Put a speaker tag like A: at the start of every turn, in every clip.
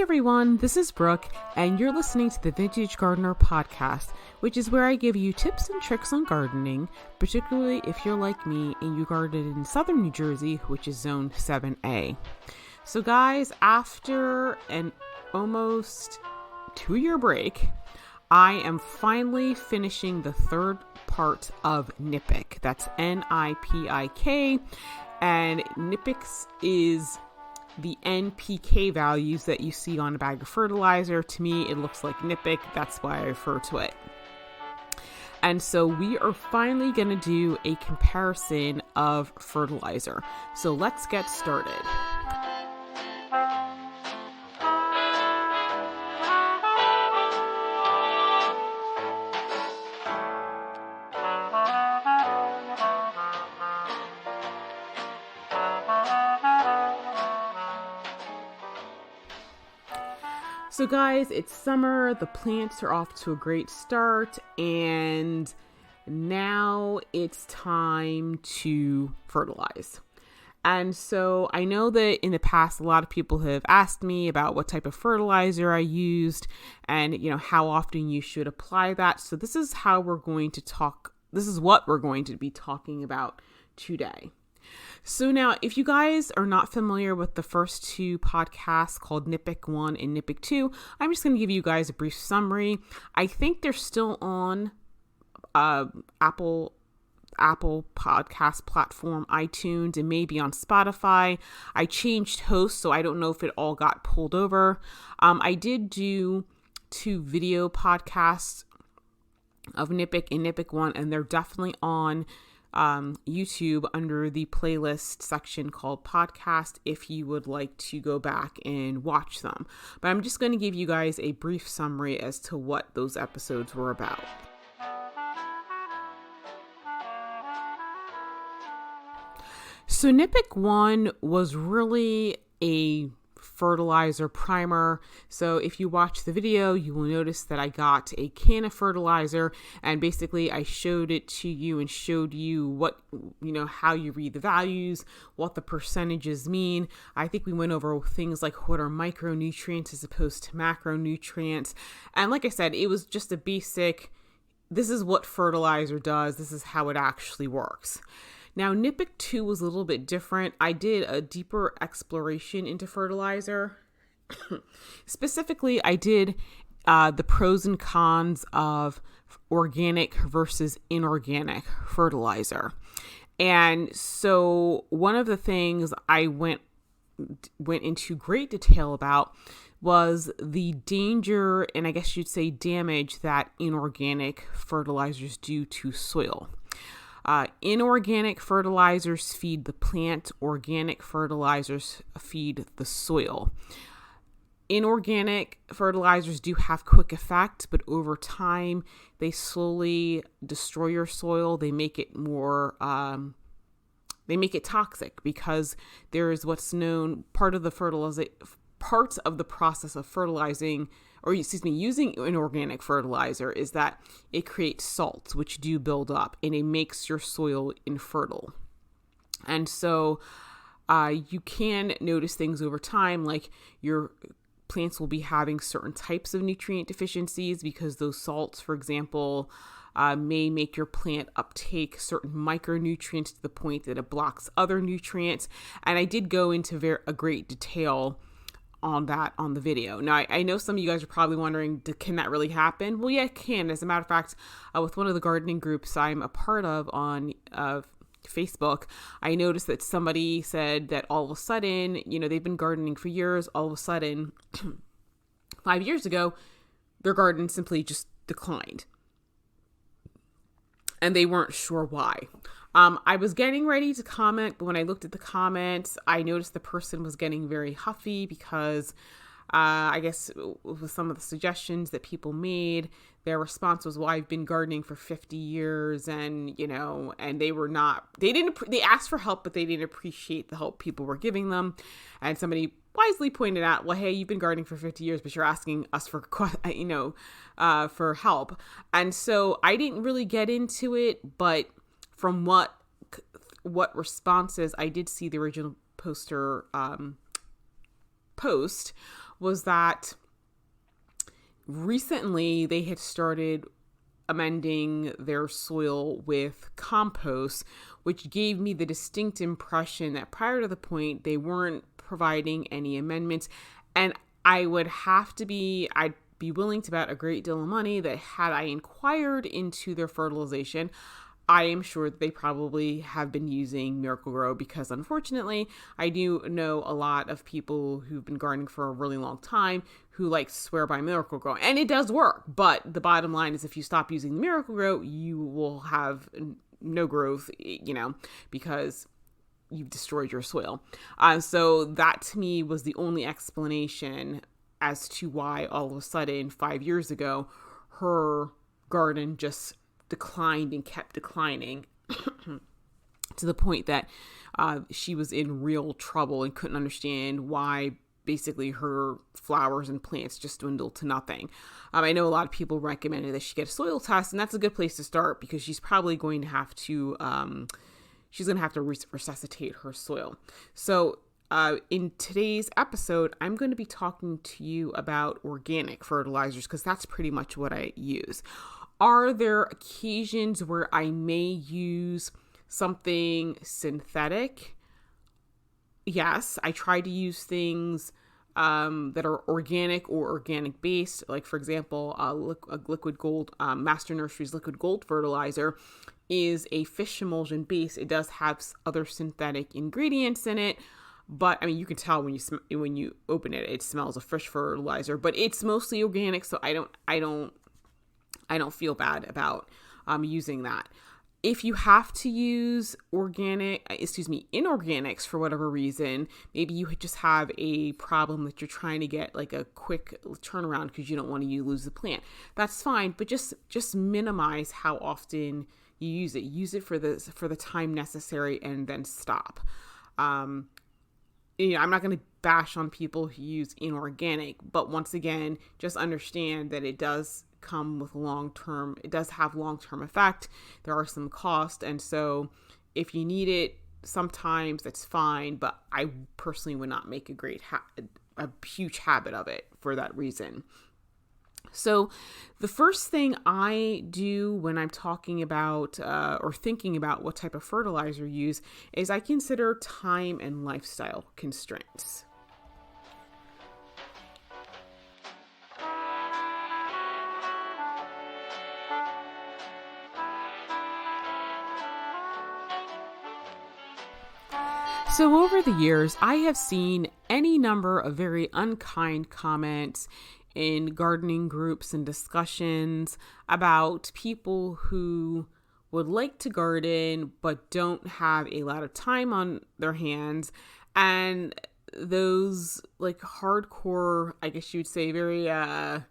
A: everyone, this is Brooke, and you're listening to the Vintage Gardener podcast, which is where I give you tips and tricks on gardening, particularly if you're like me and you garden in southern New Jersey, which is Zone 7A. So guys, after an almost 2-year break, I am finally finishing the third part of NiPiK. That's NiPiK, and NiPiK is the NPK values that you see on a bag of fertilizer. To me, it looks like NiPiK. That's why I refer to it. And so we are finally going to do a comparison of fertilizer. So let's get started. So guys, it's summer, the plants are off to a great start, and now it's time to fertilize. And so I know that in the past, a lot of people have asked me about what type of fertilizer I used and, how often you should apply that. So this is what we're going to be talking about today. So now, if you guys are not familiar with the first two podcasts called NiPiK 1 and NiPiK 2, I'm just going to give you guys a brief summary. I think they're still on Apple podcast platform, iTunes, and maybe on Spotify. I changed hosts, so I don't know if it all got pulled over. I did do 2 video podcasts of NiPiK and NiPiK 1, and they're definitely on YouTube under the playlist section called podcast if you would like to go back and watch them. But I'm just going to give you guys a brief summary as to what those episodes were about. So NiPiK 1 was really a fertilizer primer. So if you watch the video, you will notice that I got a can of fertilizer, and basically I showed it to you and showed you what, how you read the values, what the percentages mean. I think we went over things like what are micronutrients as opposed to macronutrients. And like I said, it was just a basic, this is what fertilizer does. This is how it actually works. Now, NiPiK 2 was a little bit different. I did a deeper exploration into fertilizer. Specifically, I did the pros and cons of organic versus inorganic fertilizer. And so one of the things I went into great detail about was the danger, and I guess you'd say damage, that inorganic fertilizers do to soil. Inorganic fertilizers feed the plant. Organic fertilizers feed the soil. Inorganic fertilizers do have quick effect, but over time, they slowly destroy your soil. They make it more, they make it toxic because there is what's known, part of the process of fertilizing, or using inorganic fertilizer, is that it creates salts, which do build up, and it makes your soil infertile. And so you can notice things over time, like your plants will be having certain types of nutrient deficiencies because those salts, for example, may make your plant uptake certain micronutrients to the point that it blocks other nutrients. And I did go into a great detail on that on the video. Now, I know some of you guys are probably wondering, can that really happen? Well, yeah, it can. As a matter of fact, with one of the gardening groups I'm a part of on Facebook, I noticed that somebody said that all of a sudden, they've been gardening for years. All of a sudden, 5 years ago, their garden simply just declined. And they weren't sure why. I was getting ready to comment, but when I looked at the comments, I noticed the person was getting very huffy because I guess with some of the suggestions that people made, their response was, well, I've been gardening for 50 years and, and they asked for help, but they didn't appreciate the help people were giving them. And somebody wisely pointed out, well, hey, you've been gardening for 50 years, but you're asking us for help. And so I didn't really get into it, but from what responses I did see the original poster post was that recently they had started amending their soil with compost, which gave me the distinct impression that prior to the point they weren't providing any amendments. And I'd be willing to bet a great deal of money that had I inquired into their fertilization, I am sure that they probably have been using Miracle-Gro, because unfortunately, I do know a lot of people who've been gardening for a really long time who like to swear by Miracle-Gro, and it does work. But the bottom line is, if you stop using the Miracle-Gro, you will have no growth, because you've destroyed your soil. So that to me was the only explanation as to why all of a sudden 5 years ago, her garden just declined and kept declining to the point that she was in real trouble and couldn't understand why basically her flowers and plants just dwindled to nothing. I know a lot of people recommended that she get a soil test, and that's a good place to start, because she's probably going to have to resuscitate her soil. So in today's episode, I'm going to be talking to you about organic fertilizers, because that's pretty much what I use. Are there occasions where I may use something synthetic? Yes, I try to use things that are organic or organic based. Like, for example, a liquid gold, Master Nursery's liquid gold fertilizer is a fish emulsion base. It does have other synthetic ingredients in it, but I mean, you can tell when you open it, it smells of fish fertilizer. But it's mostly organic, so I don't feel bad about using that. If you have to use inorganics for whatever reason, maybe you just have a problem that you're trying to get like a quick turnaround because you don't want to lose the plant. That's fine, but just minimize how often you use it. Use it for the time necessary and then stop. I'm not going to bash on people who use inorganic, but once again, just understand that it does come with it does have long-term effect. There are some costs. And so if you need it, sometimes that's fine, but I personally would not make a huge habit of it for that reason. So the first thing I do when I'm talking about or thinking about what type of fertilizer to use is I consider time and lifestyle constraints. So over the years, I have seen any number of very unkind comments in gardening groups and discussions about people who would like to garden but don't have a lot of time on their hands, and those like hardcore, I guess you would say, very I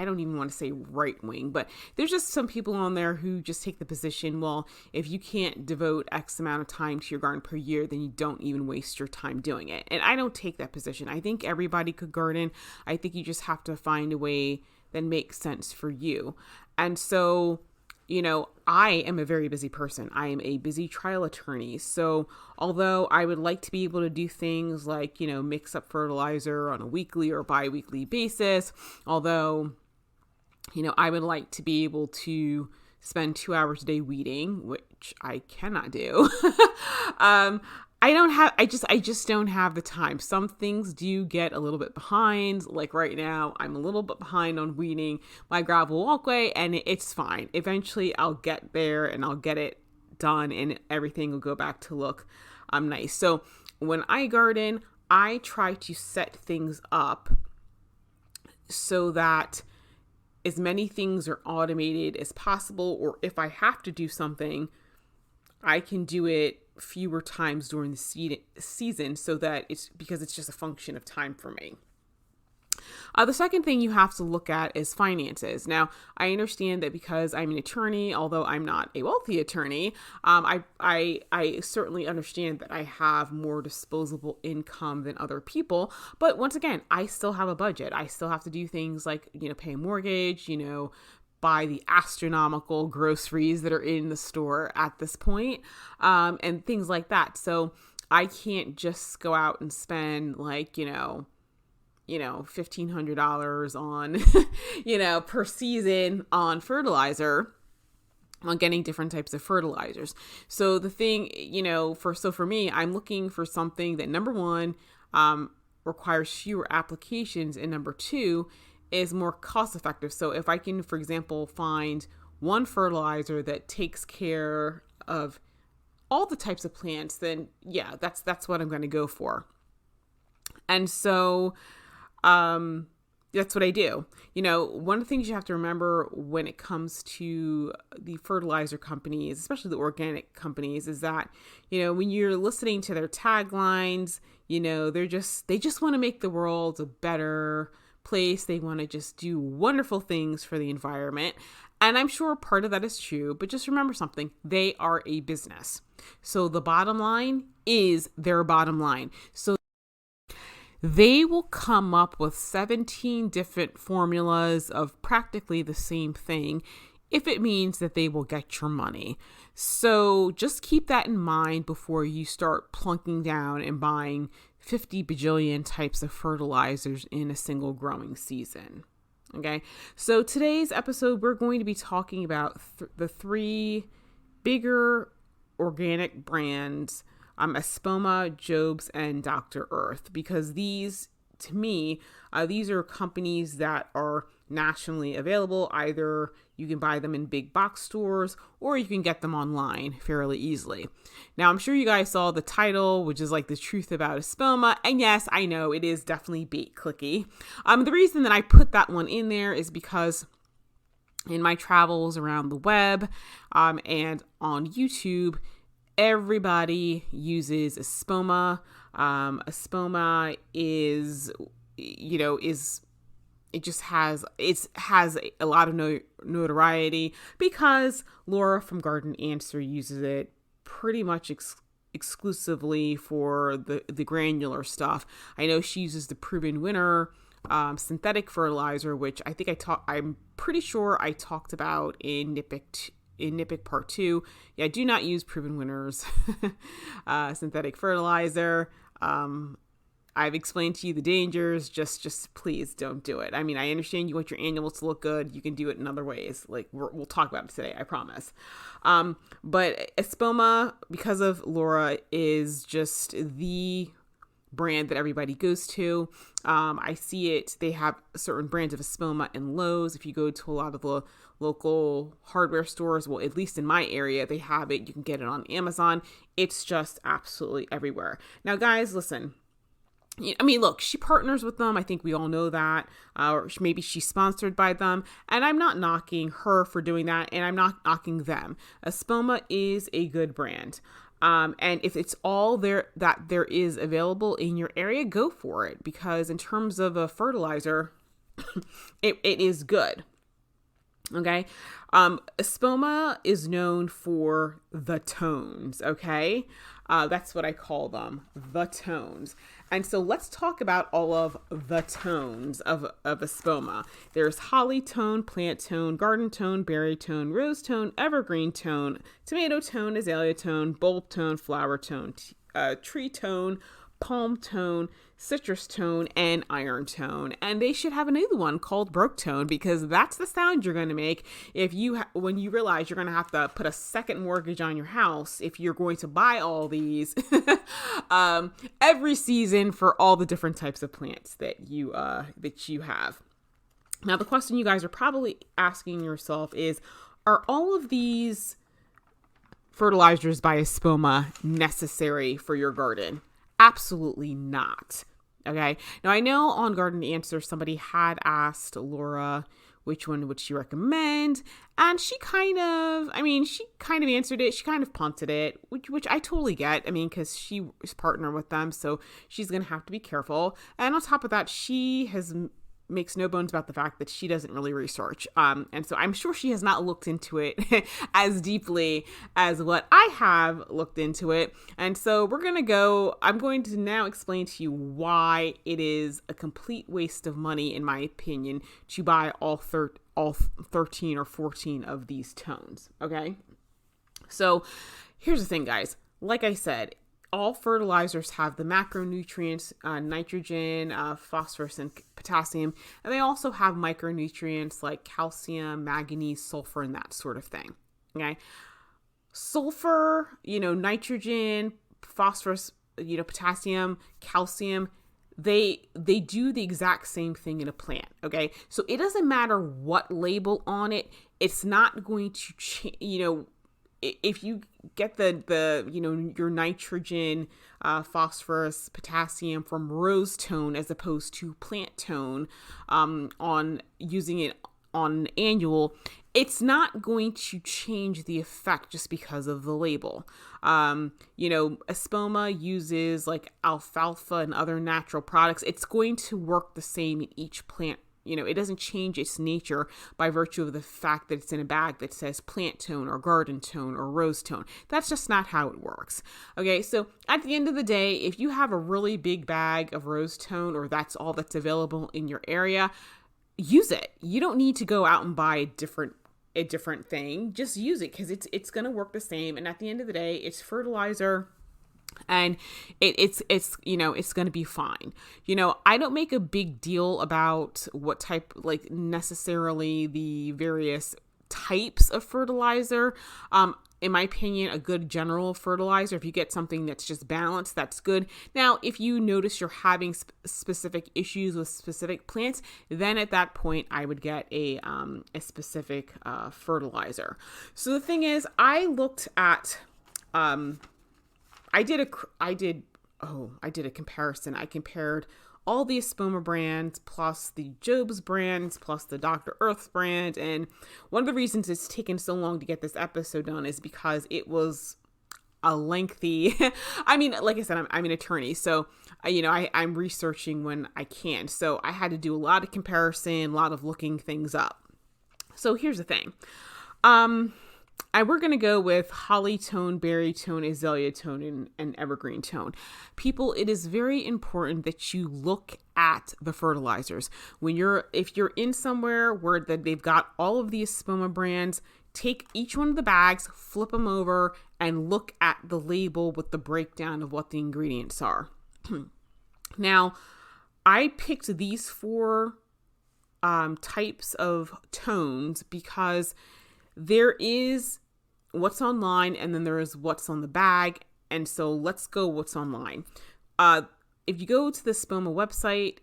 A: don't even want to say right wing, but there's just some people on there who just take the position, well, if you can't devote X amount of time to your garden per year, then you don't even waste your time doing it. And I don't take that position. I think everybody could garden. I think you just have to find a way that makes sense for you. And so, I am a very busy person. I am a busy trial attorney. So although I would like to be able to do things like, mix up fertilizer on a weekly or bi-weekly basis, although, I would like to be able to spend 2 hours a day weeding, which I cannot do. I just don't have the time. Some things do get a little bit behind. Like right now, I'm a little bit behind on weeding my gravel walkway, and it's fine. Eventually I'll get there and I'll get it done and everything will go back to look nice. So when I garden, I try to set things up so that as many things are automated as possible, or if I have to do something, I can do it fewer times during the season, so that because it's just a function of time for me. The second thing you have to look at is finances. Now, I understand that because I'm an attorney, although I'm not a wealthy attorney, I certainly understand that I have more disposable income than other people. But once again, I still have a budget. I still have to do things like, pay a mortgage, buy the astronomical groceries that are in the store at this point, and things like that. So I can't just go out and spend like, $1,500 on, per season on fertilizer, on getting different types of fertilizers. So the thing, for me, I'm looking for something that, number one, requires fewer applications, and number two, is more cost effective. So if I can, for example, find one fertilizer that takes care of all the types of plants, then yeah, that's what I'm going to go for. And so that's what I do. One of the things you have to remember when it comes to the fertilizer companies, especially the organic companies, is that, when you're listening to their taglines, they just want to make the world a better place. They want to just do wonderful things for the environment. And I'm sure part of that is true, but just remember something. They are a business. So the bottom line is their bottom line. So they will come up with 17 different formulas of practically the same thing if it means that they will get your money. So just keep that in mind before you start plunking down and buying 50 bajillion types of fertilizers in a single growing season. Okay, so today's episode, we're going to be talking about the three bigger organic brands, Espoma, Jobs, and Dr. Earth, because these, to me, these are companies that are nationally available. Either you can buy them in big box stores or you can get them online fairly easily. Now, I'm sure you guys saw the title, which is like the truth about Espoma. And yes, I know it is definitely bait clicky. The reason that I put that one in there is because in my travels around the web and on YouTube, everybody uses Espoma. Espoma is it has a lot of notoriety because Laura from Garden Answer uses it pretty much exclusively for the granular stuff. I know she uses the proven winner synthetic fertilizer, which I think I'm pretty sure I talked about in NiPiK part 2. Yeah, do not use proven winners synthetic fertilizer. I've explained to you the dangers. Just please don't do it. I mean, I understand you want your annuals to look good. You can do it in other ways. Like we'll talk about it today, I promise. But Espoma, because of Laura, is just the brand that everybody goes to. I see it. They have certain brands of Espoma in Lowe's. If you go to a lot of the local hardware stores, well, at least in my area, they have it. You can get it on Amazon. It's just absolutely everywhere. Now, guys, listen. I mean, look, she partners with them. I think we all know that. Or maybe she's sponsored by them. And I'm not knocking her for doing that. And I'm not knocking them. Espoma is a good brand. And if it's all there is available in your area, go for it. Because in terms of a fertilizer, it is good. Okay. Espoma is known for the tones. Okay. That's what I call them, the tones. And so let's talk about all of the tones of Espoma. There's holly tone, plant tone, garden tone, berry tone, rose tone, evergreen tone, tomato tone, azalea-tone, bulb tone, flower tone, tree tone, palm tone, citrus tone, and iron tone. And they should have another one called broke tone, because that's the sound you're going to make if when you realize you're going to have to put a second mortgage on your house if you're going to buy all these every season for all the different types of plants that you have. Now, the question you guys are probably asking yourself is, are all of these fertilizers by Espoma necessary for your garden? Absolutely not. Okay. Now, I know on Garden Answer, somebody had asked Laura which one would she recommend, and she kind of answered it. She kind of punted it, which I totally get. I mean, because she is partner with them, so she's going to have to be careful. And on top of that, she makes no bones about the fact that she doesn't really research. And so I'm sure she has not looked into it as deeply as what I have looked into it. And so I'm going to now explain to you why it is a complete waste of money, in my opinion, to buy all 13 or 14 of these tones. Okay. So here's the thing, guys. Like I said, all fertilizers have the macronutrients, nitrogen, phosphorus, and potassium. And they also have micronutrients like calcium, manganese, sulfur, and that sort of thing. Okay. Sulfur, nitrogen, phosphorus, potassium, calcium, they do the exact same thing in a plant. Okay. So it doesn't matter what label on it. It's not going to change, if you get your nitrogen, phosphorus, potassium from rose tone as opposed to plant tone, on using it on annual, it's not going to change the effect just because of the label. Espoma uses like alfalfa and other natural products. It's going to work the same in each plant. It doesn't change its nature by virtue of the fact that it's in a bag that says plant tone or garden tone or rose tone. That's just not how it works. Okay, so at the end of the day, if you have a really big bag of rose tone or that's all that's available in your area, use it. You don't need to go out and buy a different thing. Just use it because it's going to work the same. And at the end of the day, it's fertilizer. And it's going to be fine. I don't make a big deal about what type, like necessarily the various types of fertilizer. In my opinion, a good general fertilizer, if you get something that's just balanced, that's good. Now, if you notice you're having specific issues with specific plants, then at that point, I would get a specific fertilizer. So the thing is, I looked at, I did a comparison. I compared all the Espoma brands plus the Job's brands plus the Dr. Earth's brand. And one of the reasons it's taken so long to get this episode done is because it was a lengthy, I mean, like I said, I'm an attorney. So, I'm researching when I can. So I had to do a lot of comparison, a lot of looking things up. So here's the thing. We're going to go with holly-tone, berry-tone, azalea-tone, and evergreen-tone. People, it is very important that you look at the fertilizers. If you're in somewhere where they've got all of the Espoma brands, take each one of the bags, flip them over, and look at the label with the breakdown of what the ingredients are. Now, I picked these 4 types of tones because there is what's online and then there is what's on the bag. And so let's go what's online. If you go to the Espoma website,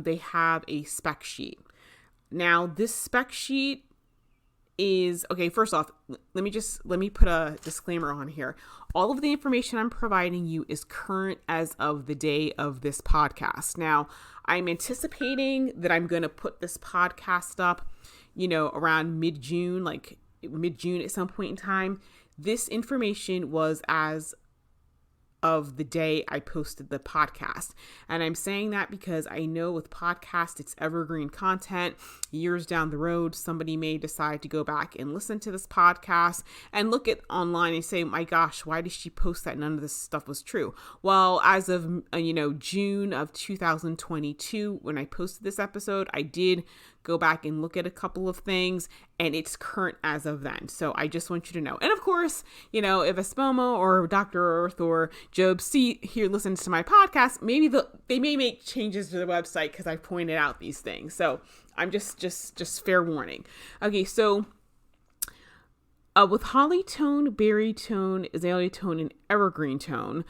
A: they have a spec sheet. Now this spec sheet is, okay, first off, let me put a disclaimer on here. All of the information I'm providing you is current as of the day of this podcast. Now, I'm anticipating that I'm going to put this podcast up, around mid-June at some point in time. This information was as of the day I posted the podcast. And I'm saying that because I know with podcasts, it's evergreen content. Years down the road, somebody may decide to go back and listen to this podcast and look at online and say, my gosh, why did she post that? None of this stuff was true. Well, as of, June of 2022, when I posted this episode, I did go back and look at a couple of things and it's current as of then. So I just want you to know. And of course, if Espoma or Dr. Earth or Job listens to my podcast, maybe they may make changes to the website because I pointed out these things. So I'm just fair warning. Okay. So with holly-tone, berry-tone, azalea-tone, and evergreen-tone,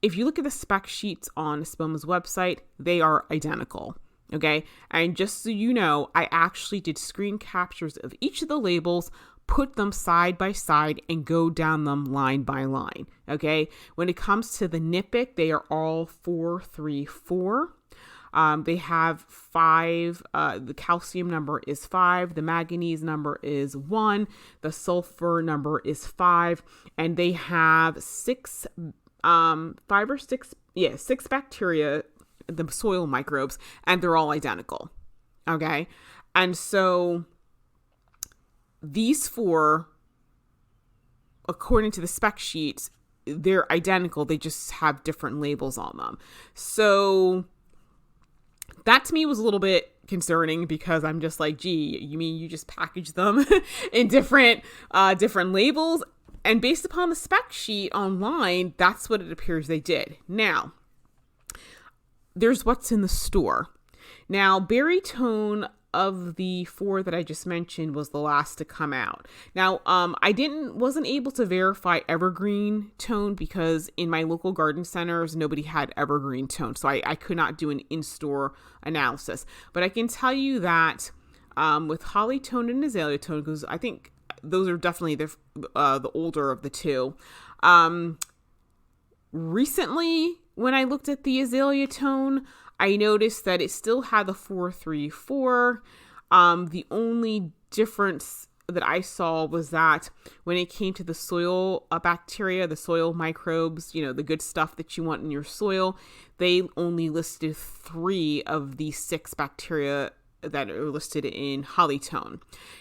A: if you look at the spec sheets on Espoma's website, they are identical. Okay. And just so you know, I actually did screen captures of each of the labels, put them side by side and go down them line by line. Okay. When it comes to the NiPiK, they are all 434. They have 5, the calcium number is 5, the manganese number is 1, the sulfur number is 5, and they have 6 bacteria, the soil microbes, and they're all identical. Okay. And so these 4, according to the spec sheets, they're identical. They just have different labels on them. So that to me was a little bit concerning because I'm just like, gee, you mean you just package them in different labels? And based upon the spec sheet online, that's what it appears they did. Now, there's what's in the store. Now, Berry-tone of the 4 that I just mentioned was the last to come out. Now, I wasn't able to verify Evergreen-tone because in my local garden centers, nobody had Evergreen-tone. So I could not do an in-store analysis. But I can tell you that with Holly-tone and Azalea-tone, because I think those are definitely the older of the two. Recently, when I looked at the Azalea-tone, I noticed that it still had the 434. The only difference that I saw was that when it came to the soil bacteria, the soil microbes, the good stuff that you want in your soil, they only listed 3 of the 6 bacteria that are listed in Holly-tone.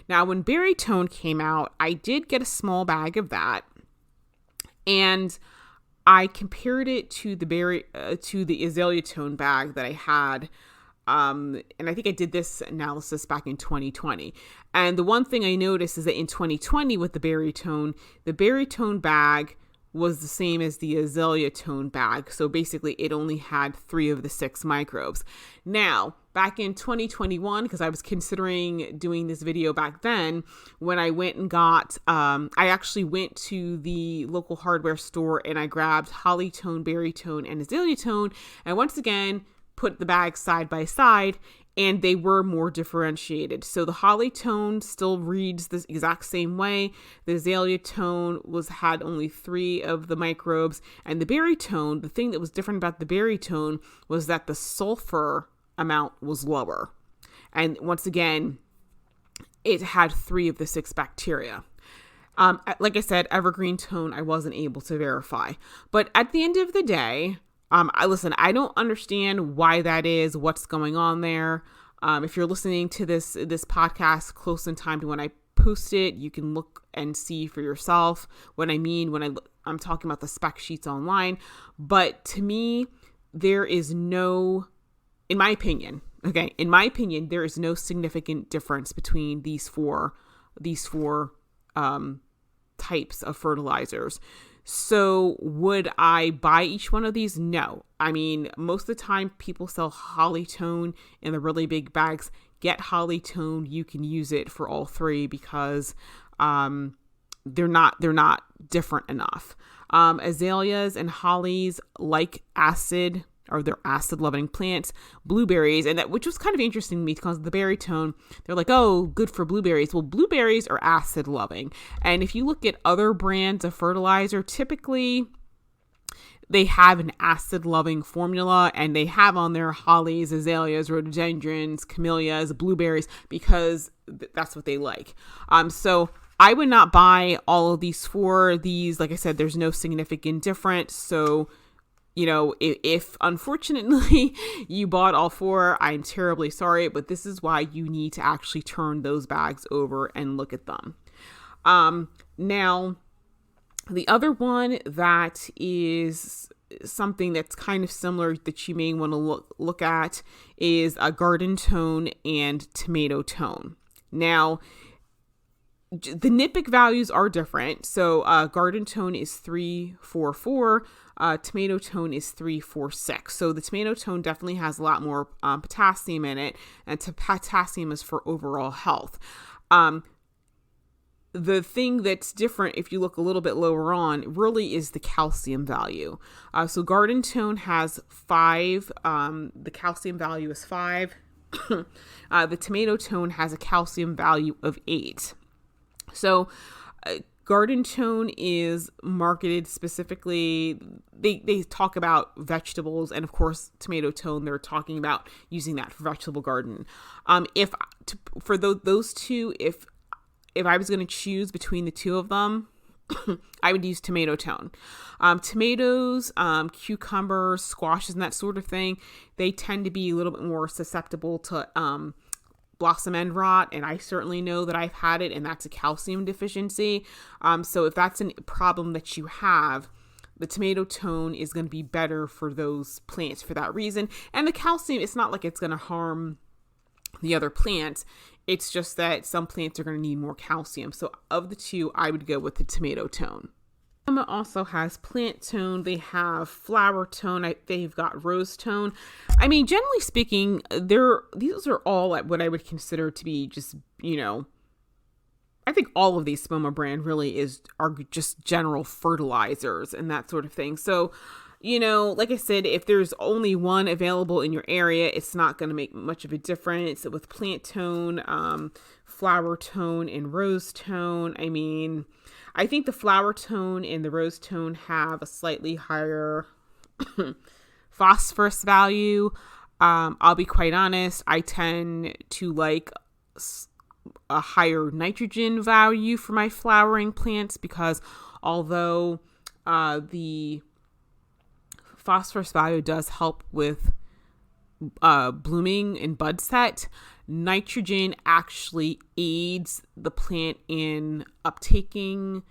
A: Now, when Berry-tone came out, I did get a small bag of that, and I compared it to the Azalea-tone bag that I had, and I think I did this analysis back in 2020. And the one thing I noticed is that in 2020 with the Berry-tone bag was the same as the Azalea-tone bag. So basically, it only had 3 of the 6 microbes. Now, back in 2021, because I was considering doing this video back then, when I went and got, I actually went to the local hardware store and I grabbed Holly-tone, Berry-tone, and Azalea-tone, and once again, put the bags side by side, and they were more differentiated. So the Holly-tone still reads the exact same way. The Azalea-tone had only 3 of the microbes, and the Berry-tone, the thing that was different about the Berry-tone was that the sulfur amount was lower. And once again, it had 3 of the 6 bacteria. Like I said, Evergreen-tone, I wasn't able to verify. But at the end of the day, I don't understand why that is, what's going on there. If you're listening to this podcast close in time to when I post it, you can look and see for yourself what I mean when I'm talking about the spec sheets online. But to me, there is no, in my opinion, there is no significant difference between these four types of fertilizers. So would I buy each one of these? No. I mean, most of the time people sell Holly-tone in the really big bags. Get Holly-tone. You can use it for all 3 because they're not different enough. Azaleas and hollies like acid, or they're acid-loving plants. Blueberries, which was kind of interesting to me because of the Berry-tone, they're like, oh, good for blueberries. Well, blueberries are acid-loving. And if you look at other brands of fertilizer, typically they have an acid-loving formula, and they have on there hollies, azaleas, rhododendrons, camellias, blueberries, because that's what they like. So I would not buy all of these 4. These, like I said, there's no significant difference. So if unfortunately you bought all 4, I'm terribly sorry, but this is why you need to actually turn those bags over and look at them. Now, the other one that is something that's kind of similar that you may want to look at is a garden-tone and tomato-tone. Now, the NiPiK values are different. So garden-tone is 344. Tomato-tone is 346. So the tomato-tone definitely has a lot more potassium in it, and potassium is for overall health. The thing that's different, if you look a little bit lower on, really is the calcium value. So garden-tone has 5. The calcium value is 5. The tomato-tone has a calcium value of 8. So garden-tone is marketed specifically, they talk about vegetables, and of course tomato-tone, they're talking about using that for vegetable garden. For those two, if I was going to choose between the 2 of them, I would use tomato-tone. Tomatoes, cucumbers, squashes, and that sort of thing, they tend to be a little bit more susceptible to blossom end rot, and I certainly know that I've had it, and that's a calcium deficiency. So if that's a problem that you have, the tomato-tone is going to be better for those plants for that reason. And the calcium, it's not like it's going to harm the other plants. It's just that some plants are going to need more calcium. So of the two, I would go with the tomato tone. Espoma also has plant tone. They have flower tone. They've got rose tone. I mean, generally speaking, these are all what I would consider to be just, I think all of these Espoma brand really are just general fertilizers and that sort of thing. So, like I said, if there's only one available in your area, it's not going to make much of a difference. With plant tone, flower tone, and rose tone, I mean, I think the flower tone and the rose tone have a slightly higher phosphorus value. I'll be quite honest, I tend to like a higher nitrogen value for my flowering plants, because although the phosphorus value does help with blooming and bud set, nitrogen actually aids the plant in uptaking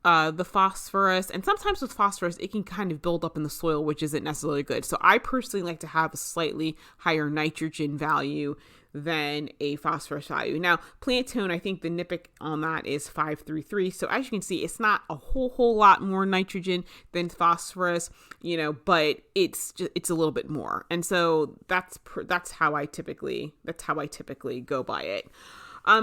A: the phosphorus. And sometimes with phosphorus, it can kind of build up in the soil, which isn't necessarily good. So I personally like to have a slightly higher nitrogen value than a phosphorus value. Now, plant tone, I think the NiPiK on that is 533. So as you can see, it's not a whole lot more nitrogen than phosphorus, but it's a little bit more. And so that's how I typically go by it.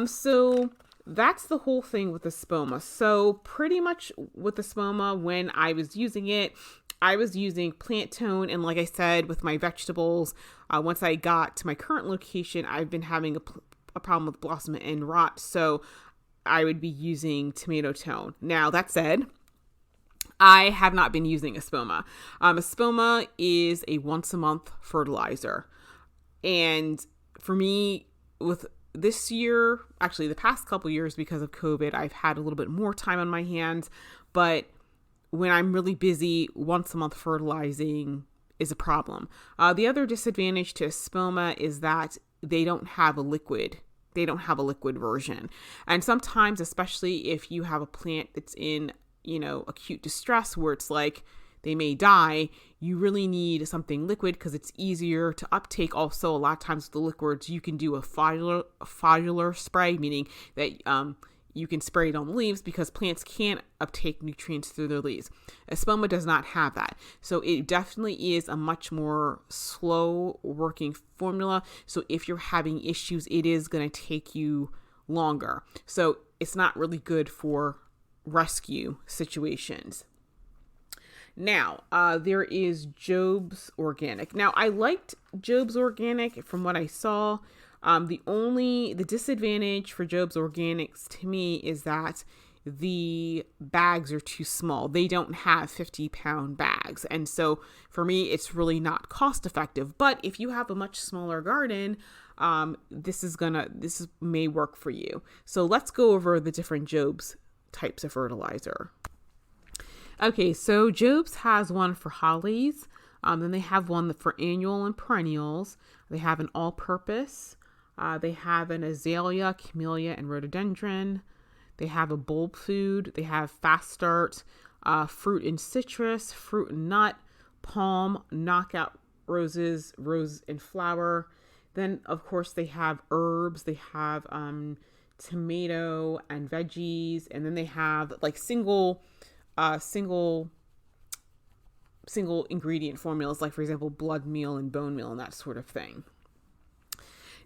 A: So that's the whole thing with the Espoma. So pretty much with the Espoma, when I was using it, I was using plant tone, and like I said, with my vegetables, once I got to my current location, I've been having a problem with blossom and rot, so I would be using tomato tone. Now, that said, I have not been using Espoma. Espoma is a once-a-month fertilizer, and for me, with this year, actually the past couple years because of COVID, I've had a little bit more time on my hands, but when I'm really busy, once a month fertilizing is a problem. The other disadvantage to Espoma is that they don't have a liquid. They don't have a liquid version. And sometimes, especially if you have a plant that's in, acute distress where it's like they may die, you really need something liquid because it's easier to uptake. Also, a lot of times with the liquids, you can do a foliar spray, meaning that you can spray it on the leaves because plants can't uptake nutrients through their leaves. Espoma does not have that. So it definitely is a much more slow working formula. So if you're having issues, it is going to take you longer. So it's not really good for rescue situations. Now, there is Job's Organic. Now, I liked Job's Organic from what I saw. The disadvantage for Job's Organics to me is that the bags are too small. They don't have 50-pound bags. And so for me, it's really not cost effective. But if you have a much smaller garden, this may work for you. So let's go over the different Job's types of fertilizer. Okay, so Job's has one for hollies. Then they have one for annual and perennials. They have an all-purpose. They have an azalea, camellia, and rhododendron. They have a bulb food. They have fast start, fruit and citrus, fruit and nut, palm, knockout roses, rose and flower. Then, of course, they have herbs. They have tomato and veggies. And then they have like single ingredient formulas, like, for example, blood meal and bone meal and that sort of thing.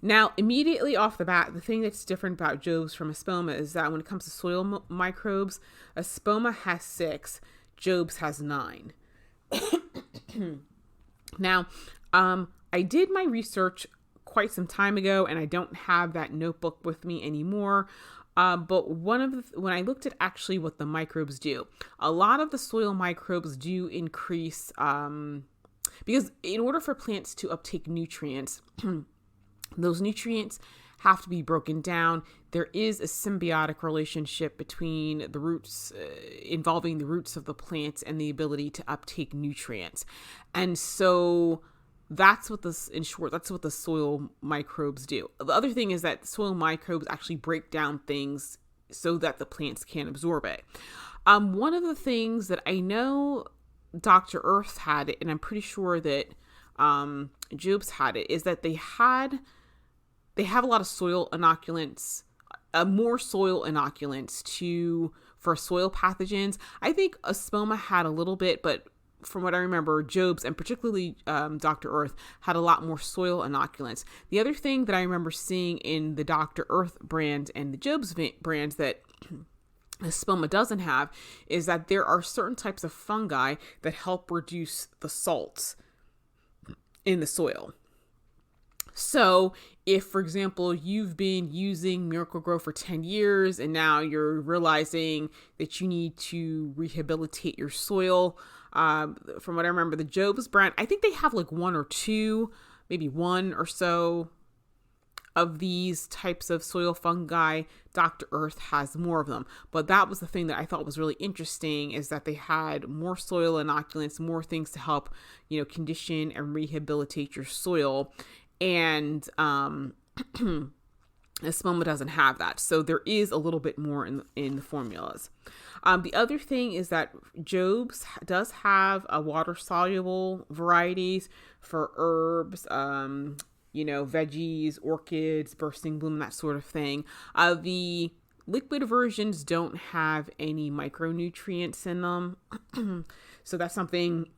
A: Now, immediately off the bat, the thing that's different about Job's from Espoma is that when it comes to soil microbes, Espoma has 6, Job's has 9. Now, I did my research quite some time ago, and I don't have that notebook with me anymore. But when I looked at actually what the microbes do, a lot of the soil microbes do increase, because in order for plants to uptake nutrients, those nutrients have to be broken down. There is a symbiotic relationship between the roots, involving the roots of the plants and the ability to uptake nutrients. And so that's what the soil microbes do. The other thing is that soil microbes actually break down things so that the plants can absorb it. One of the things that I know Dr. Earth had it, and I'm pretty sure that Job's had it, is that they had they have a lot of soil inoculants, more soil inoculants for soil pathogens. I think Espoma had a little bit, but from what I remember, Jobs and particularly Dr. Earth had a lot more soil inoculants. The other thing that I remember seeing in the Dr. Earth brand and the Jobs brands that Espoma doesn't have is that there are certain types of fungi that help reduce the salts in the soil. So if, for example, you've been using Miracle-Gro for 10 years and now you're realizing that you need to rehabilitate your soil, from what I remember, the Jobs brand, I think they have like one or two, maybe one or so of these types of soil fungi. Dr. Earth has more of them. But that was the thing that I thought was really interesting, is that they had more soil inoculants, more things to help, condition and rehabilitate your soil. And Espoma doesn't have that. So there is a little bit more in the formulas. The other thing is that Jobs does have a water-soluble varieties for herbs, veggies, orchids, bursting bloom, that sort of thing. The liquid versions don't have any micronutrients in them. So that's something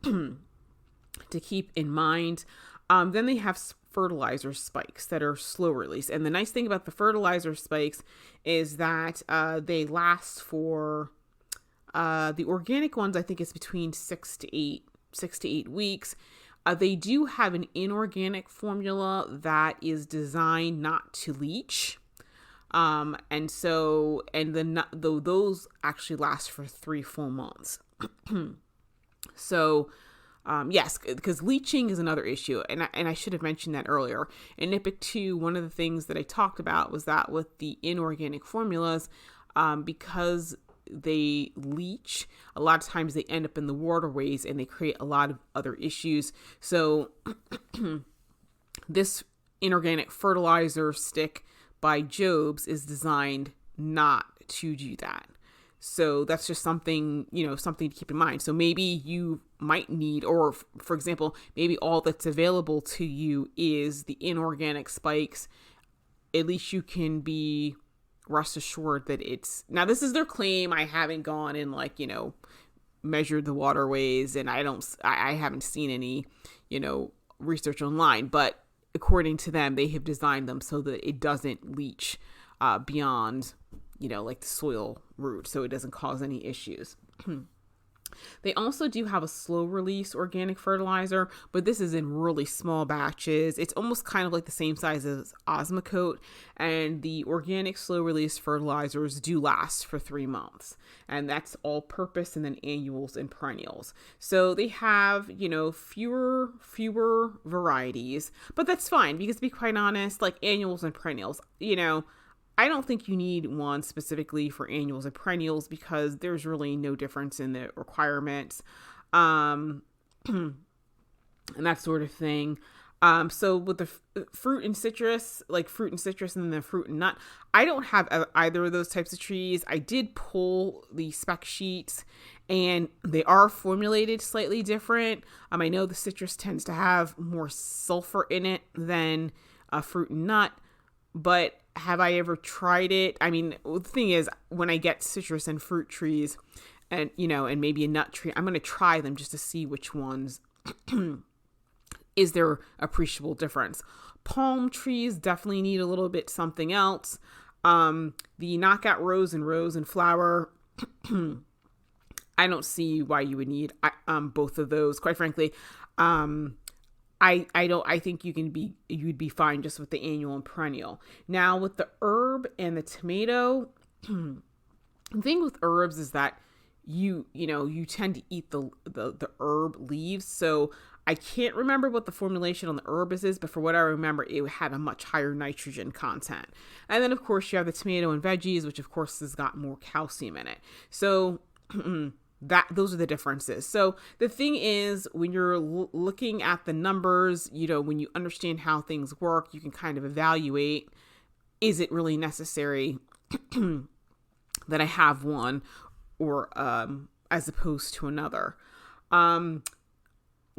A: to keep in mind. Then they have fertilizer spikes that are slow release. And the nice thing about the fertilizer spikes is that they last for the organic ones, I think it's between 6 to 8 weeks. They do have an inorganic formula that is designed not to leach. Those actually last for 3 full months. So, yes, because leaching is another issue. And I should have mentioned that earlier. In NiPiK 2, one of the things that I talked about was that with the inorganic formulas, because they leach, a lot of times they end up in the waterways and they create a lot of other issues. So this inorganic fertilizer stick by Jobs is designed not to do that. So that's just something to keep in mind. So maybe you might need, or for example, maybe all that's available to you is the inorganic spikes. At least you can be rest assured that now this is their claim. I haven't gone and measured the waterways, and I haven't seen any, research online, but according to them, they have designed them so that it doesn't leach beyond, the soil root, so it doesn't cause any issues. They also do have a slow release organic fertilizer, but this is in really small batches. It's almost kind of like the same size as Osmocote, and the organic slow release fertilizers do last for 3 months, and that's all purpose and then annuals and perennials. So they have, fewer varieties, but that's fine because, to be quite honest, like annuals and perennials, I don't think you need one specifically for annuals and perennials because there's really no difference in the requirements, and that sort of thing. So with the fruit and citrus and then the fruit and nut, I don't have either of those types of trees. I did pull the spec sheets and they are formulated slightly different. I know the citrus tends to have more sulfur in it than a fruit and nut, but have I ever tried it? The thing is, when I get citrus and fruit trees and, and maybe a nut tree, I'm going to try them just to see which ones, is there appreciable difference. Palm trees definitely need a little bit something else. The knockout rose and flower, I don't see why you would need both of those. Quite frankly, I think you'd be fine just with the annual and perennial. Now with the herb and the tomato, the thing with herbs is that you tend to eat the herb leaves. So I can't remember what the formulation on the herb is, but for what I remember, it had a much higher nitrogen content. And then of course you have the tomato and veggies, which of course has got more calcium in it. So those are the differences. So the thing is, when you're looking at the numbers, when you understand how things work, you can kind of evaluate, is it really necessary that I have one or as opposed to another?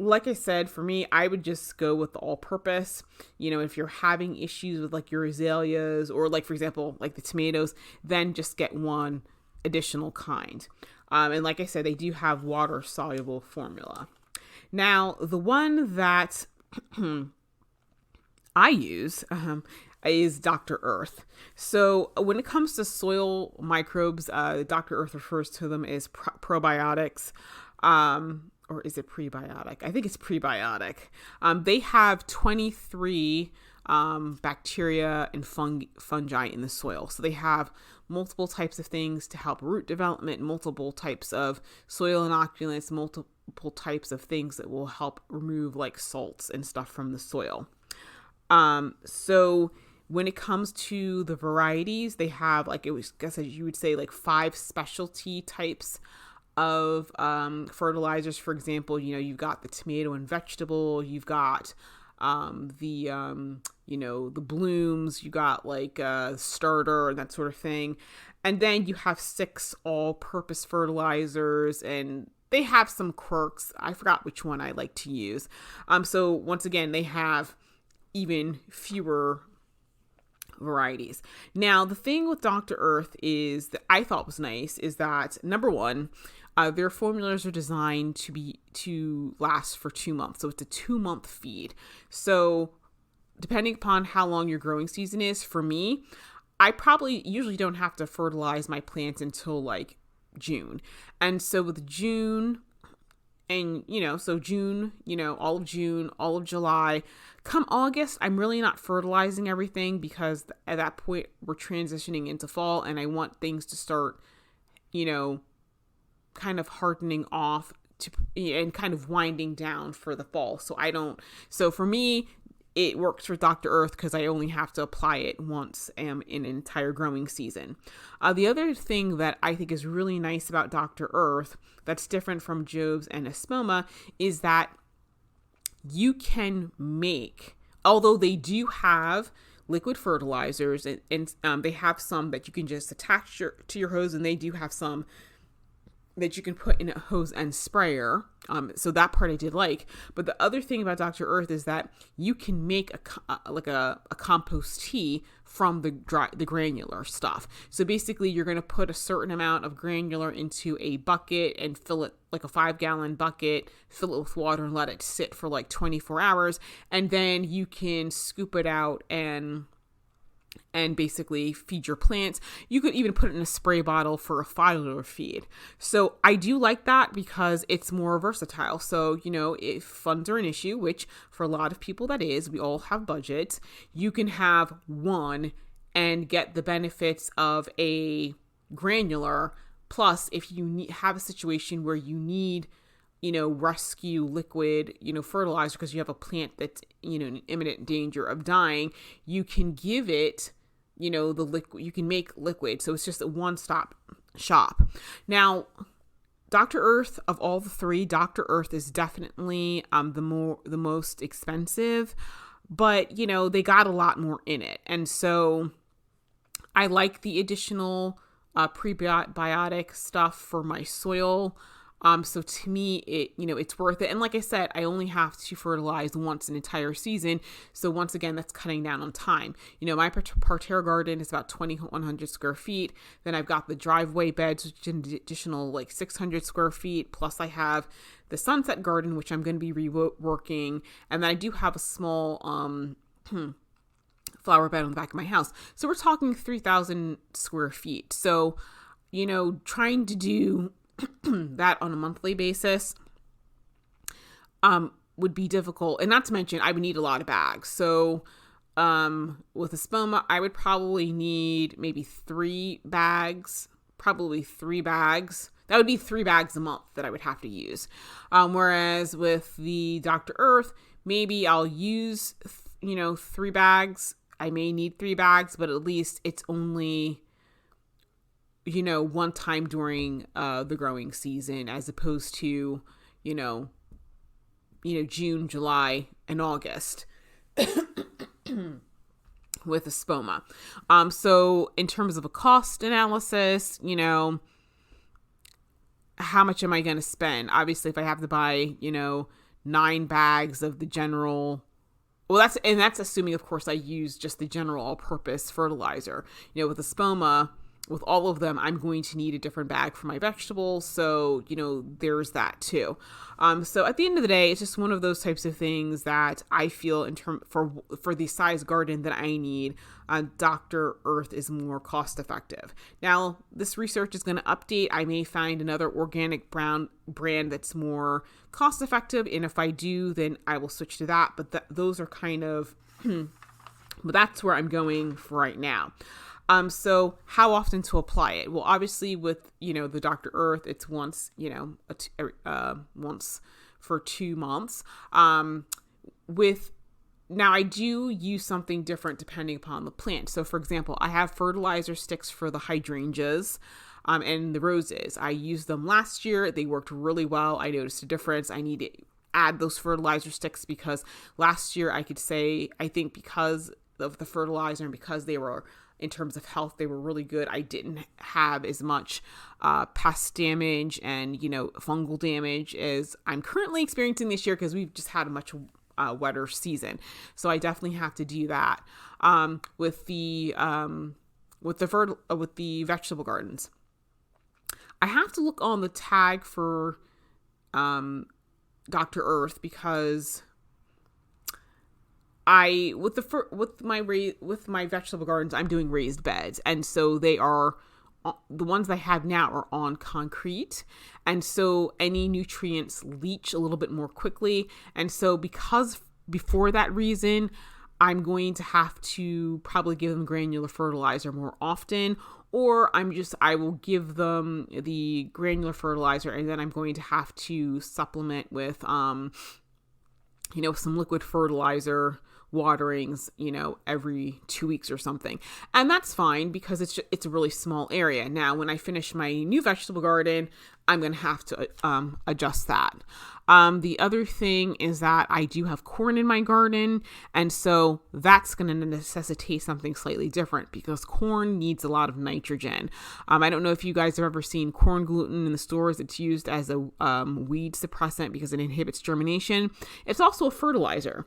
A: like I said, for me, I would just go with the all-purpose. If you're having issues with like your azaleas or like, for example, like the tomatoes, then just get one additional kind. And like I said, they do have water-soluble formula. Now, the one that I use is Dr. Earth. So when it comes to soil microbes, Dr. Earth refers to them as probiotics. Or is it prebiotic? I think it's prebiotic. They have 23 bacteria and fungi in the soil. So they have multiple types of things to help root development, multiple types of soil inoculants, multiple types of things that will help remove like salts and stuff from the soil. So when it comes to the varieties, they have like, I guess you would say like 5 specialty types of fertilizers. For example, you've got the tomato and vegetable, you've got the blooms, you got like starter and that sort of thing. And then you have 6 all-purpose fertilizers, and they have some quirks. I forgot which one I like to use. So once again, they have even fewer varieties. Now, the thing with Dr. Earth is that I thought was nice is that, number one, their formulas are designed to last for 2 months. So it's a 2-month feed. So depending upon how long your growing season is, for me, I probably usually don't have to fertilize my plants until like June. And so with June and, June, all of June, all of July, come August, I'm really not fertilizing everything because at that point we're transitioning into fall and I want things to start, kind of hardening off and kind of winding down for the fall. So for me, it works for Dr. Earth because I only have to apply it once in an entire growing season. The other thing that I think is really nice about Dr. Earth that's different from Job's and Espoma is that you can make, although they do have liquid fertilizers and they have some that you can just attach to your hose, and they do have some that you can put in a hose and sprayer. So that part I did like. But the other thing about Dr. Earth is that you can make a compost tea from the granular stuff. So basically you're going to put a certain amount of granular into a bucket and fill it like a 5-gallon bucket, fill it with water and let it sit for like 24 hours. And then you can scoop it out and basically feed your plants. You could even put it in a spray bottle for a 5-liter feed. So I do like that because it's more versatile. So, if funds are an issue, which for a lot of people that is, we all have budgets, you can have one and get the benefits of a granular. Plus, if you have a situation where you need rescue liquid, fertilizer because you have a plant that's, in imminent danger of dying, you can give it, the liquid, you can make liquid. So it's just a one-stop shop. Now, Dr. Earth, of all the 3, Dr. Earth is definitely the most expensive, but, they got a lot more in it. And so I like the additional prebiotic stuff for my soil. So to me, it's worth it. And like I said, I only have to fertilize once an entire season. So once again, that's cutting down on time. My parterre garden is about 2,100 square feet. Then I've got the driveway beds, which is an additional like 600 square feet. Plus I have the sunset garden, which I'm going to be reworking. And then I do have a small, flower bed on the back of my house. So we're talking 3,000 square feet. So, trying to do that on a monthly basis would be difficult. And not to mention, I would need a lot of bags. So with Espoma, I would probably need maybe 3 bags, probably 3 bags. That would be 3 bags a month that I would have to use. Whereas with the Dr. Earth, maybe I'll use, 3 bags. I may need 3 bags, but at least it's only, one time during the growing season, as opposed to, June, July, and August with Espoma. So in terms of a cost analysis, how much am I going to spend? Obviously, if I have to buy, 9 bags of the general. Well, that's assuming, of course, I use just the general all-purpose fertilizer. With Espoma, with all of them, I'm going to need a different bag for my vegetables. So, there's that too. So at the end of the day, it's just one of those types of things that I feel for the size garden that I need, Dr. Earth is more cost effective. Now, this research is going to update. I may find another organic brand that's more cost effective. And if I do, then I will switch to that. But those are kind of, but that's where I'm going for right now. So how often to apply it? Well, obviously with, the Dr. Earth, it's once, once for 2 months. Now I do use something different depending upon the plant. So for example, I have fertilizer sticks for the hydrangeas, and the roses. I used them last year. They worked really well. I noticed a difference. I need to add those fertilizer sticks because last year I think because of the fertilizer and because they were, in terms of health, they were really good. I didn't have as much pest damage and, fungal damage as I'm currently experiencing this year because we've just had a much wetter season. So I definitely have to do that with the vegetable gardens. I have to look on the tag for Dr. Earth because with my vegetable gardens, I'm doing raised beds, and so they are the ones I have now are on concrete, and so any nutrients leach a little bit more quickly, and so before that reason, I'm going to have to probably give them granular fertilizer more often, or I will give them the granular fertilizer, and then I'm going to have to supplement with some liquid fertilizer waterings, every 2 weeks or something. And that's fine because it's a really small area. Now, when I finish my new vegetable garden, I'm going to have to adjust that. The other thing is that I do have corn in my garden, and so that's going to necessitate something slightly different because corn needs a lot of nitrogen. I don't know if you guys have ever seen corn gluten in the stores. It's used as a weed suppressant because it inhibits germination. It's also a fertilizer.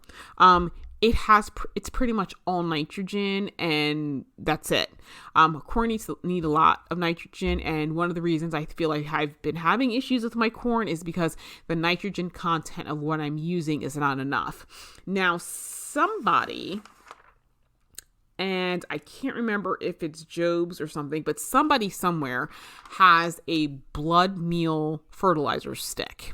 A: It's pretty much all nitrogen, and that's it. Corn need a lot of nitrogen, and one of the reasons I feel like I've been having issues with my corn is because the nitrogen content of what I'm using is not enough. Now, somebody, and I can't remember if it's Job's or something, but somebody somewhere has a blood meal fertilizer stick.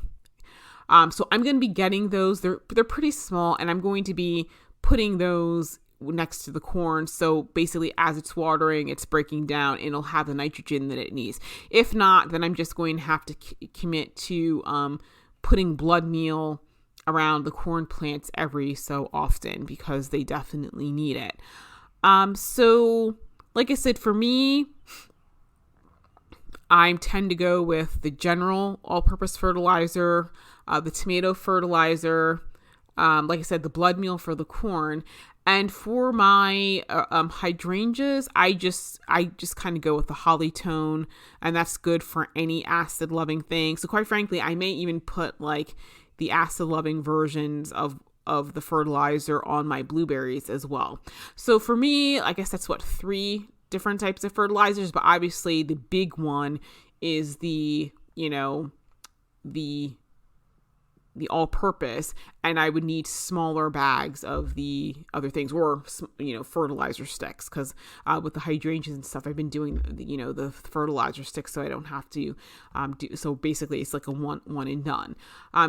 A: So I'm going to be getting those. They're pretty small, and I'm going to be putting those next to the corn. So basically, as it's watering, it's breaking down, and it'll have the nitrogen that it needs. If not, then I'm just going to have to commit to putting blood meal around the corn plants every so often because they definitely need it. So like I said, for me, I tend to go with the general all-purpose fertilizer, the tomato fertilizer, like I said, the blood meal for the corn. And for my hydrangeas, I just kind of go with the Azalea-tone, and that's good for any acid-loving thing. So quite frankly, I may even put like the acid-loving versions of the fertilizer on my blueberries as well. So for me, I guess that's 3 different types of fertilizers, but obviously the big one is the all-purpose, and I would need smaller bags of the other things, or fertilizer sticks, because with the hydrangeas and stuff, I've been doing the fertilizer sticks, so I don't have to so basically it's like a one and done.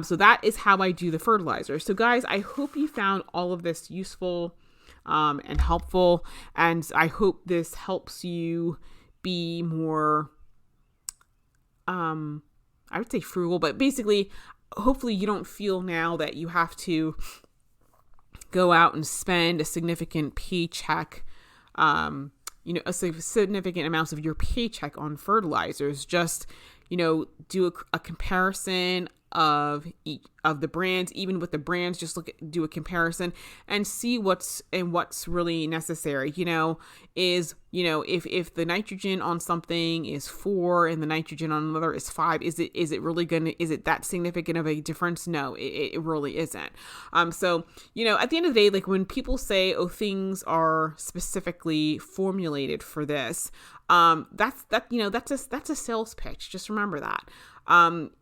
A: So that is how I do the fertilizer. So guys, I hope you found all of this useful and helpful, and I hope this helps you be more I would say frugal, but basically hopefully you don't feel now that you have to go out and spend a significant paycheck, a significant amounts of your paycheck on fertilizers. Just, do a comparison. of each of the brands. Even with the brands, just do a comparison and see what's really necessary. If the nitrogen on something is 4 and the nitrogen on another is 5, is it that significant of a difference? No, it really isn't. So at the end of the day, like when people say, oh, things are specifically formulated for this, that's a sales pitch. Just remember that.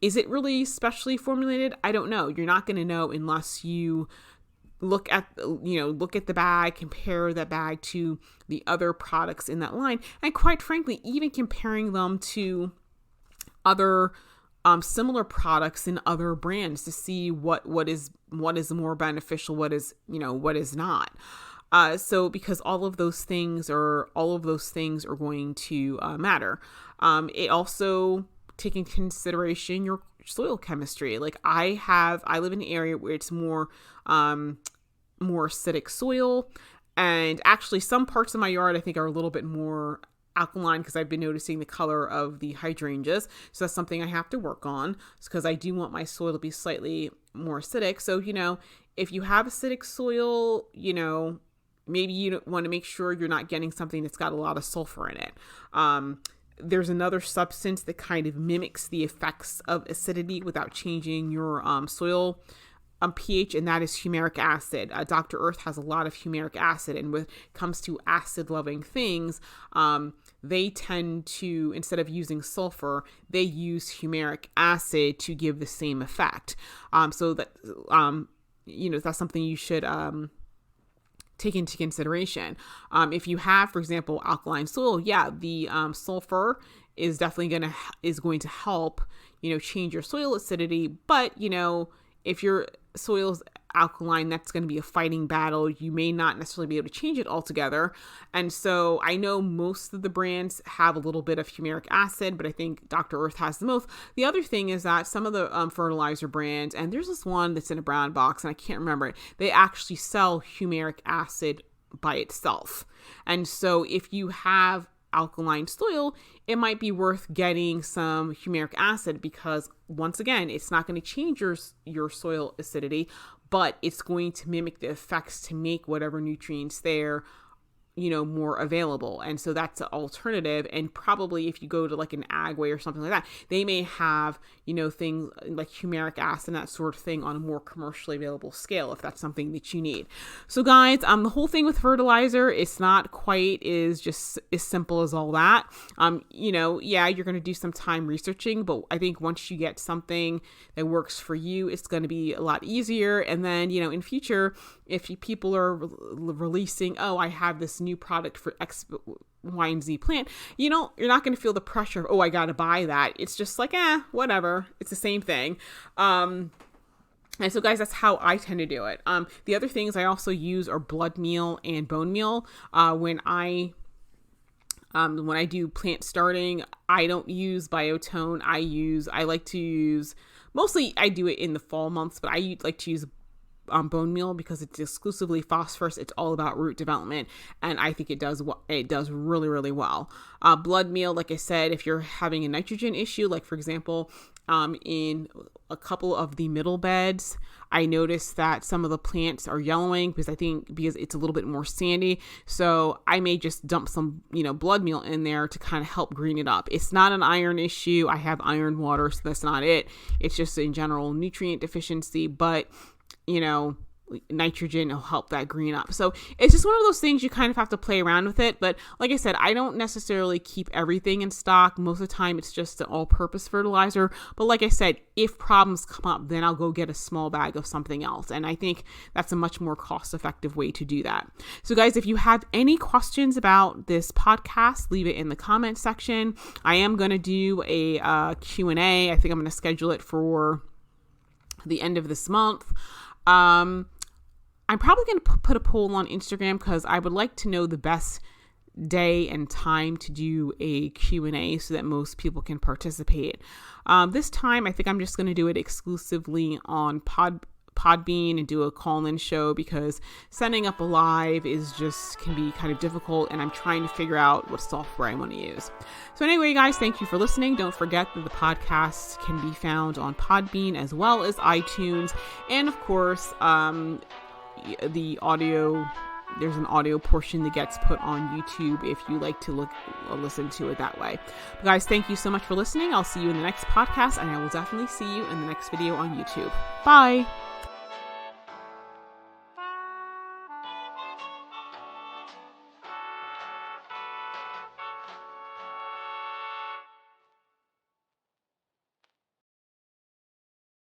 A: Is it really specially formulated? I don't know. You're not going to know unless you look at the bag, compare that bag to the other products in that line. And quite frankly, even comparing them to other similar products in other brands to see what is more beneficial, what is not. So because all of those things are going to matter. It also take into consideration your soil chemistry. Like I live in an area where it's more acidic soil, and actually some parts of my yard I think are a little bit more alkaline because I've been noticing the color of the hydrangeas. So that's something I have to work on because I do want my soil to be slightly more acidic. So, if you have acidic soil, maybe you want to make sure you're not getting something that's got a lot of sulfur in it. There's another substance that kind of mimics the effects of acidity without changing your soil pH, and that is humeric acid. Dr. Earth has a lot of humeric acid, and when it comes to acid-loving things, they tend to, instead of using sulfur, they use humeric acid to give the same effect. So that that's something you should take into consideration. If you have, for example, alkaline soil, the sulfur is definitely going to help, change your soil acidity. But, if your soil is alkaline, that's going to be a fighting battle. You may not necessarily be able to change it altogether. And so I know most of the brands have a little bit of humeric acid, but I think Dr. Earth has the most. The other thing is that some of the fertilizer brands, and there's this one that's in a brown box and I can't remember it, they actually sell humeric acid by itself. And so if you have alkaline soil, it might be worth getting some humeric acid because once again, it's not going to change your soil acidity, but it's going to mimic the effects to make whatever nutrients there, more available. And so that's an alternative. And probably if you go to like an Agway or something like that, they may have, things like humeric acid and that sort of thing on a more commercially available scale, if that's something that you need. So guys, the whole thing with fertilizer, it's not quite just as simple as all that. You're going to do some time researching, but I think once you get something that works for you, it's going to be a lot easier. And then, in future, if people are releasing, I have this new product for X, Y, and Z plant, you're not going to feel the pressure of, I got to buy that. It's just like, whatever. It's the same thing. And so guys, that's how I tend to do it. The other things I also use are blood meal and bone meal. When I do plant starting, I don't use Biotone. I like to use, mostly I do it in the fall months, but I like to use bone meal because it's exclusively phosphorus. It's all about root development, and I think it does really, really well. Blood meal, like I said, if you're having a nitrogen issue, like for example, in a couple of the middle beds, I noticed that some of the plants are yellowing because it's a little bit more sandy. So I may just dump some, blood meal in there to kind of help green it up. It's not an iron issue. I have iron water, so that's not it. It's just in general nutrient deficiency, but nitrogen will help that green up. So it's just one of those things you kind of have to play around with it. But like I said, I don't necessarily keep everything in stock. Most of the time it's just an all-purpose fertilizer. But like I said, if problems come up, then I'll go get a small bag of something else. And I think that's a much more cost-effective way to do that. So guys, if you have any questions about this podcast, leave it in the comment section. I am going to do a Q&A. I think I'm going to schedule it for the end of this month. I'm probably going to put a poll on Instagram because I would like to know the best day and time to do a Q&A so that most people can participate. This time, I think I'm just going to do it exclusively on Podbean and do a call-in show, because setting up a live can be kind of difficult, and I'm trying to figure out what software I want to use. So anyway, guys, thank you for listening. Don't forget that the podcast can be found on Podbean as well as iTunes, and of course, the audio. There's an audio portion that gets put on YouTube if you like to listen to it that way. But guys, thank you so much for listening. I'll see you in the next podcast, and I will definitely see you in the next video on YouTube. Bye.